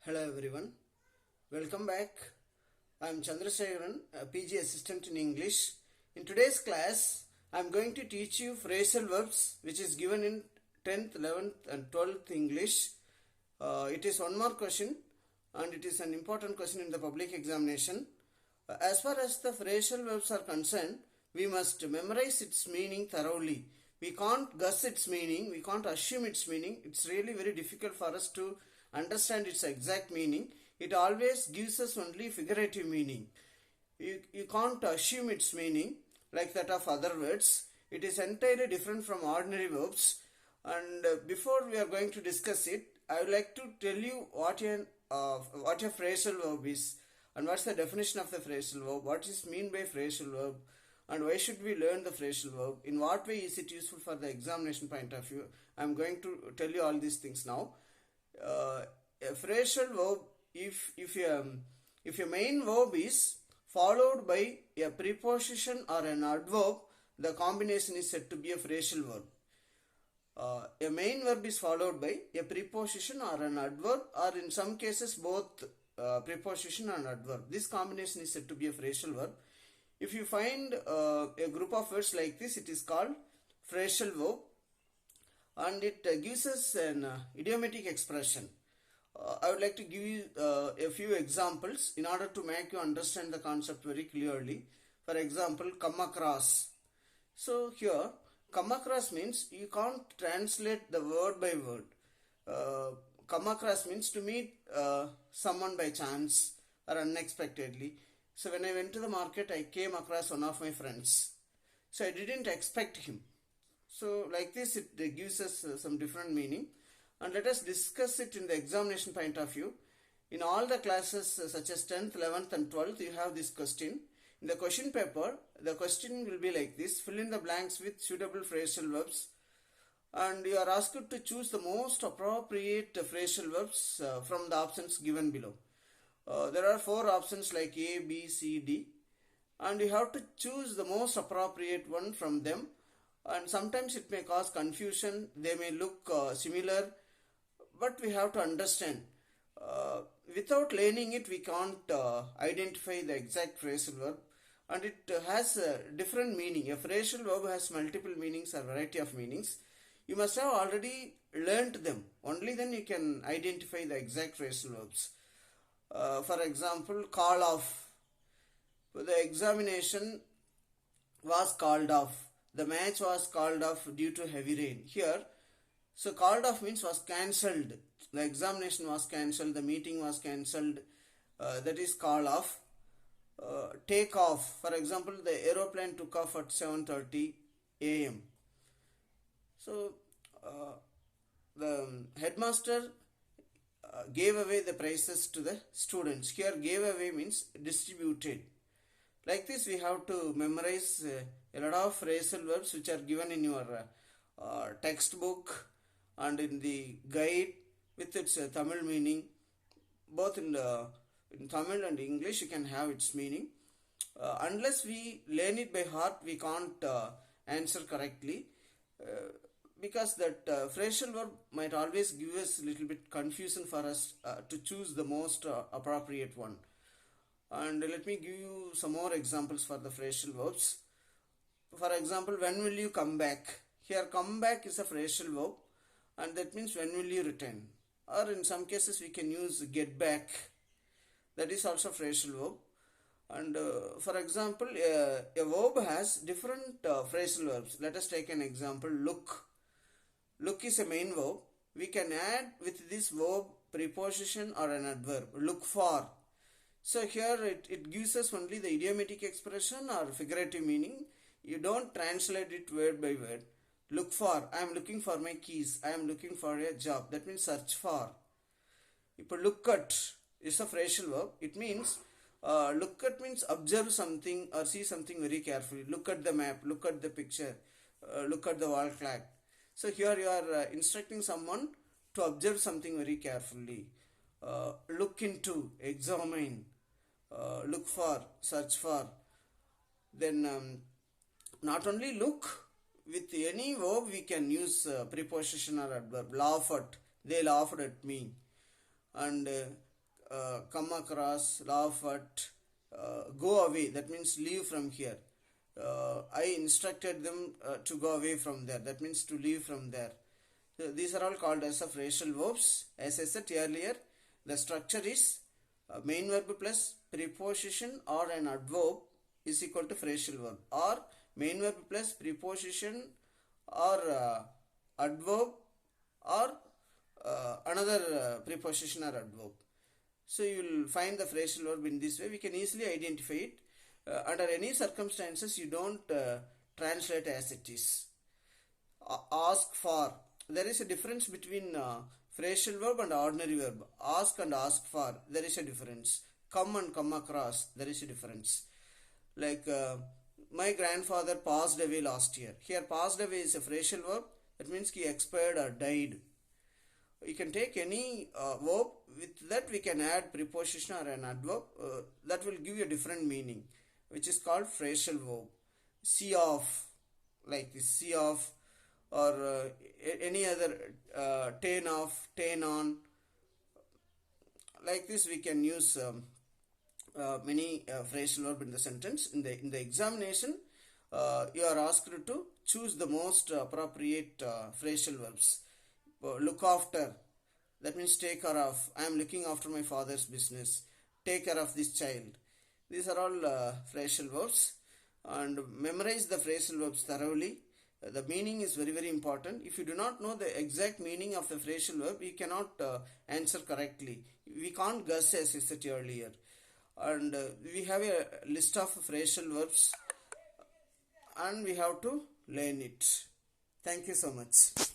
Hello everyone, welcome back. I am Chandrasekaran, a PG assistant in English. In today's class, I am going to teach you phrasal verbs which is given in 10th, 11th and 12th English. It is one more question and it is an important question in the public examination. As far as the phrasal verbs are concerned, we must memorize its meaning thoroughly. We can't guess its meaning, we can't assume its meaning. It's really very difficult for us to understand its exact meaning. It always gives us only figurative meaning. You can't assume its meaning like that of other words. It is entirely different from ordinary verbs. And before we are going to discuss it, I would like to tell you what a phrasal verb is and what's the definition of the phrasal verb, what is meant by phrasal verb, and why should we learn the phrasal verb, in what way is it useful for the examination point of view. I am going to tell you all these things now. A phrasal verb, if your main verb is followed by a preposition or an adverb, the combination is said to be a phrasal verb. A main verb is followed by a preposition or an adverb, or in some cases both preposition and adverb. This combination is said to be a phrasal verb. If you find a group of words like this, it is called phrasal verb, and it gives us an idiomatic expression. I would like to give you a few examples in order to make you understand the concept very clearly. For example, come across. So here, come across means you can't translate the word by word. Come across means to meet someone by chance or unexpectedly. So when I went to the market, I came across one of my friends. So I didn't expect him. So like this, it gives us some different meaning. And let us discuss it in the examination point of view. In all the classes such as 10th, 11th and 12th, you have this question. In the question paper, the question will be like this. Fill in the blanks with suitable phrasal verbs. And you are asked to choose the most appropriate phrasal verbs from the options given below. There are 4 options like A, B, C, D. And you have to choose the most appropriate one from them. And sometimes it may cause confusion. They may look similar. But we have to understand. Without learning it, we can't identify the exact phrasal verb. And it has a different meaning. A phrasal verb has multiple meanings or variety of meanings. You must have already learnt them. Only then you can identify the exact phrasal verbs. For example, call off. The examination was called off. The match was called off due to heavy rain. Here, so called off means was cancelled. The examination was cancelled. The meeting was cancelled. That is call off. Take off. For example, the aeroplane took off at 7:30 a.m. So the headmaster gave away the prizes to the students. Here, gave away means distributed. Like this, we have to memorize a lot of phrasal verbs which are given in your textbook and in the guide with its Tamil meaning. Both in Tamil and English, you can have its meaning. Unless we learn it by heart, we can't answer correctly. Because that phrasal verb might always give us a little bit confusion for us to choose the most appropriate one. And let me give you some more examples for the phrasal verbs. For example, when will you come back? Here, come back is a phrasal verb, and that means when will you return? Or in some cases, we can use get back. That is also phrasal verb. And for example, a verb has different phrasal verbs. Let us take an example, look. Look is a main verb. We can add with this verb preposition or an adverb. Look for. So here it gives us only the idiomatic expression or figurative meaning. You don't translate it word by word. Look for. I am looking for my keys. I am looking for a job. That means search for. If look at is a phrasal verb, it means look at means observe something or see something very carefully. Look at the map. Look at the picture. Look at the wall clock. So here you are instructing someone to observe something very carefully. Look into, examine, look for, search for. Then not only look, with any verb we can use preposition or adverb. Laugh at, they laughed at me. And come across, laugh at, go away, that means leave from here. I instructed them to go away from there, that means to leave from there. So these are all called as a phrasal verbs. As I said earlier, the structure is main verb plus preposition or an adverb is equal to phrasal verb, or main verb plus preposition or adverb or another preposition or adverb. So you will find the phrasal verb in this way. We can easily identify it. Under any circumstances, you don't translate as it is. Ask for. There is a difference between phrasal verb and ordinary verb. Ask and ask for. There is a difference. Come and come across. There is a difference. Like my grandfather passed away last year. Here passed away is a phrasal verb. That means he expired or died. You can take any verb. With that we can add preposition or an adverb. That will give you a different meaning, which is called phrasal verb. See off, like this, see off, or any other turn off, turn on. Like this we can use many phrasal verb in the sentence. In the examination, you are asked to choose the most appropriate phrasal verbs. Look after, that means take care of. I am looking after my father's business. Take care of this child. These are all phrasal verbs, and memorize the phrasal verbs thoroughly. The meaning is very, very important. If you do not know the exact meaning of the phrasal verb, you cannot answer correctly. We can't guess, as I said earlier. And we have a list of phrasal verbs and we have to learn it. Thank you so much.